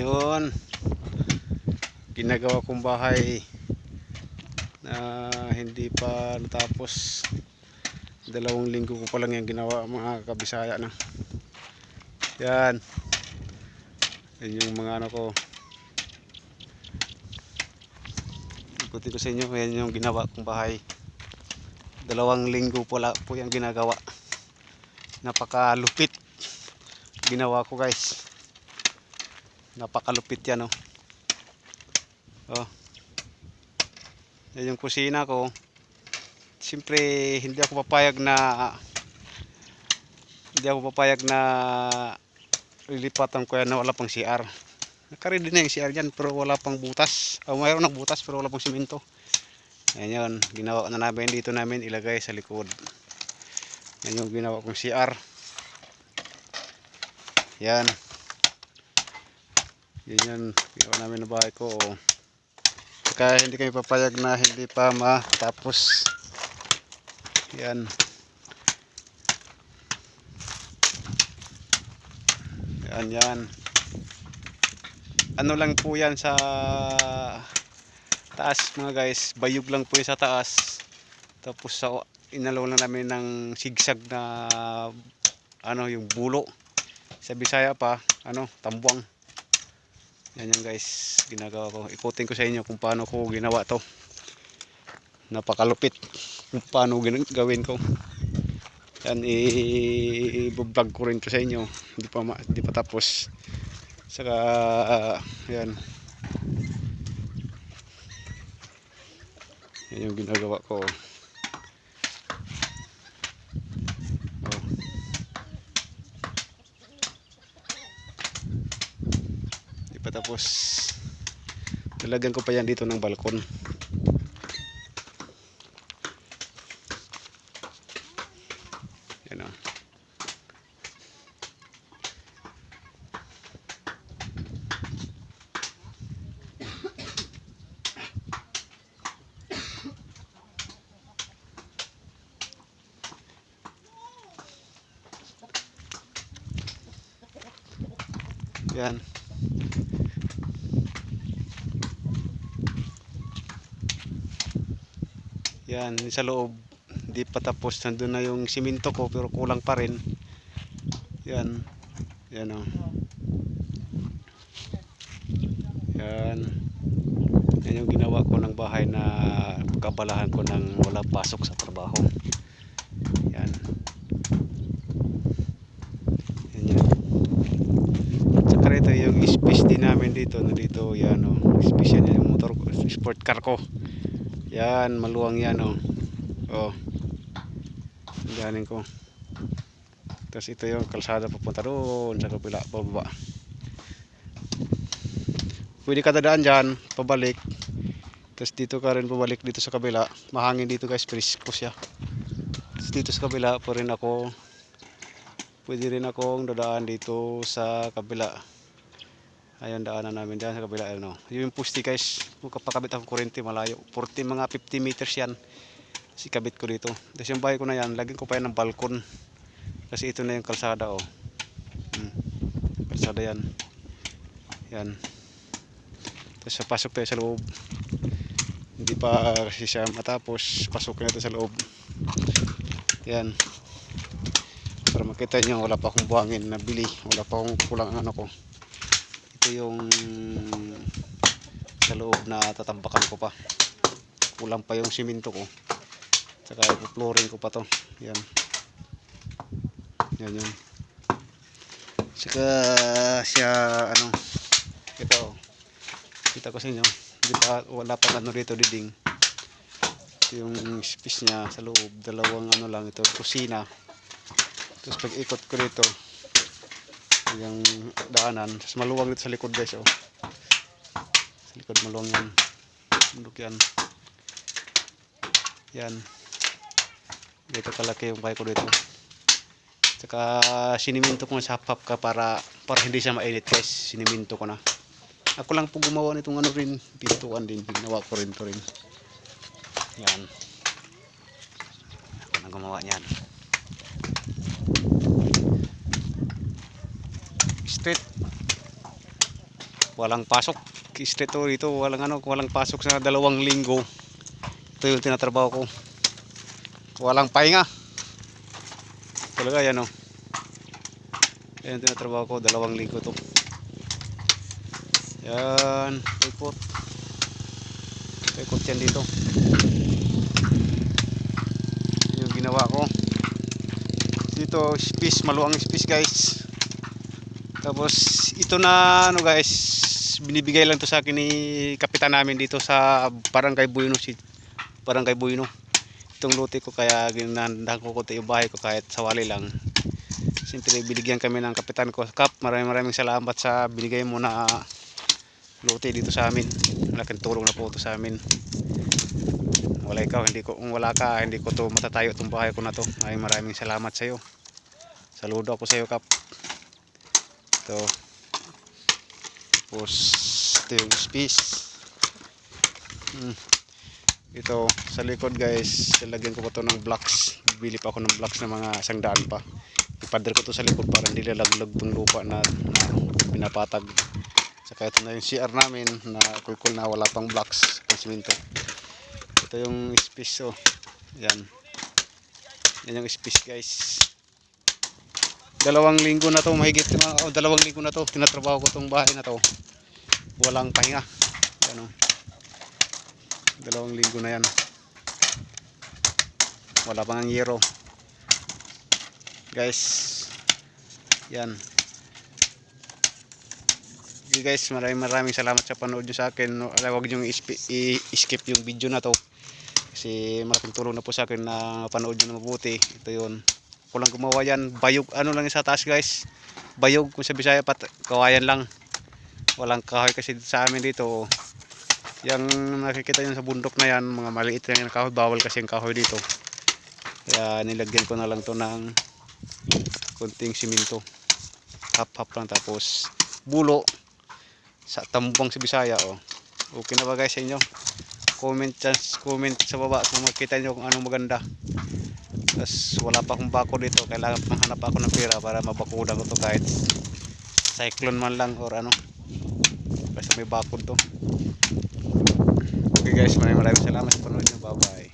Ngayon, ginagawa kong bahay na hindi pa natapos. 2 linggo ko pa lang yung ginawa, mga kabisaya na. Yan. Yan yung mga ano ko. Ikutin ko sa inyo, yan yung ginawa kong bahay. 2 linggo pala po yung ginagawa. Napakalupit ginawa ko, guys. Napakalupit yan, oh. Oh. Yan yung kusina ko. Siyempre hindi ako papayag na lilipatan ko yan na wala pang CR. Nakaready na yung CR dyan pero wala pang butas. Mayroon ng butas pero wala pang simento. Yan yun, ginawa na namin, dito namin ilagay sa likod. Yan yung ginawa kong CR. Yan. Yan yun, ginawa namin na bahay ko, oh. Kaya hindi kami papayag na hindi pa matapos. Yan. Yan. Ano lang po yan sa taas, mga guys. Bayog lang po yan sa taas. Tapos inalaw lang namin ng sigsag na yung bulo. Sa Bisaya pa, tambuang. Yan guys, ginagawa ko. Ikutin ko sa inyo kung paano ko ginawa to. Napakalupit kung paano gawin ko. Yan, i-vlog ko rin to sa inyo. Hindi pa tapos. Saka yan. Yan yung ginagawa ko. Tapos nilagyan ko pa yan dito ng balkon. Yan, oh. Yan. Yan, sa loob hindi pa tapos, nandun na yung simento ko pero kulang pa rin. Yan. Yan, oh. Yan. Yan yung ginawa ko ng bahay na kabalahan ko nang wala pasok sa trabaho. Yan. Yan. Saka rito yung space din namin dito. Nandito yan, oh. Space yan yung motor ko, sport car ko. Yan, maluwang yan, oh. Oh. Ganin ko. Tapos ito yung kalsada papunta doon sa kabila, pababa. Pwede ka dadaan dyan, pabalik. Tapos dito ka rin pabalik dito sa kabila. Mahangin dito, guys, presko siya. Tapos dito sa kabila po rin ako. Pwede rin akong dadaan dito sa kabila. Ayun, daanan namin dyan sa kabila. Yung pusti, guys, kapakabit akong kurente malayo. 50 meters yan. Sikabit ko dito. Tapos yung bahay ko na yan, lagyan ko pa yan ng balkon. Kasi ito na yung kalsada, oh. Kalsada yan. Yan. Tapos pasok tayo sa loob. Hindi pa kasi siya matapos. Pasok natin sa loob. Yan. Para makita nyo, wala pa akong buhangin na bili. Wala pa akong kulang ko. Ito yung sa loob na tatambakan ko pa. Kulang pa yung simento ko. Saka i-flooring ko pa to. Yan. Yan yun. Saka siya ito. Kita ko sa inyo. Wala pa dito diding. Ito yung space niya sa loob. 2 lang ito. Kusina. Tapos pag ikot ko dito, yung daanan. Tapos maluwang dito sa likod, guys, oh. Sa likod maluwang yan. Bundok yan. Yan. Dito kalaki yung bahay ko dito. Saka siniminto ko sa hap ka para hindi siya mainit, guys. Siniminto ko na. Ako lang po gumawa nitong rin. Pintuan din. Ginawa ko rin to rin. Yan. Ako lang gumawa niyan. Straight walang pasok. Straight to dito, walang pasok sa 2 linggo. Ito yung tinatrabaho ko. Walang pahinga. Talaga yan, oh. Yan yung tinatrabaho ko, 2 linggo to. Yan, ikot. Ikot yan dito. Yan yung ginawa ko. Dito, space, maluwang space, guys. Tapos, ito na, ano guys, binibigay lang to sa akin ni kapitan namin dito sa Barangay Bueno. Barangay Bueno. Itong lote ko, kaya ginandahan ko konti yung bahay ko kahit sawali lang. Siyempre, binigyan kami ng kapitan ko. Kap, maraming salamat sa binigay mo na lote dito sa amin. Malaking tulong na po ito sa amin. Wala ikaw, kung wala ka, hindi ko to matatayo itong bahay ko na to. Maraming salamat sa iyo. Saludo ako sa iyo, Kap. Ito. Tapos ito yung space. Ito sa likod, guys, lalagyan ko pa to ng blocks. Bibili pa ako ng blocks na mga 100 pa. Ipader ko to sa likod para hindi lalaglag tong lupa na pinapatag. Saka ito na yung CR namin na kulkul na wala pang blocks, pang simento. Ito yung space, oh. Yan yung space, guys. 2 linggo na to, mahigit 2 linggo na to tinatrabaho ko tong bahay na to. Walang pahinga. Yan, oh. 2 linggo na yan. Wala pang yero, guys. Yan. Okay, guys, maraming salamat sa panood nyo sa akin. Huwag nyo i-skip yung video na to kasi malaking tulong na po sa akin na panood nyo na mabuti. Ito yun, kulang gumawa yan. Bayog, ano lang sa taas, guys. Bayog, kung sa Bisaya kawayan lang. Walang kahoy kasi sa amin dito. Yung nakikita nyo sa bundok na yan, mga maliit lang yung kahoy, bawal kasi yung kahoy dito. Kaya nilagyan ko na lang to ng konting simento. Hap-hap lang, tapos bulo sa tambang sa Bisaya, oh. Okay na ba, guys, sa inyo? Comment sa baba kung makita nyo kung anong maganda. Tapos wala pa akong bako dito, kailangan manghanap ako ng pera para mabakudan ko to kahit cyclone man lang or ano, basta may bakod to. Okay, guys, maraming salamat sa panood nyo. Bye bye.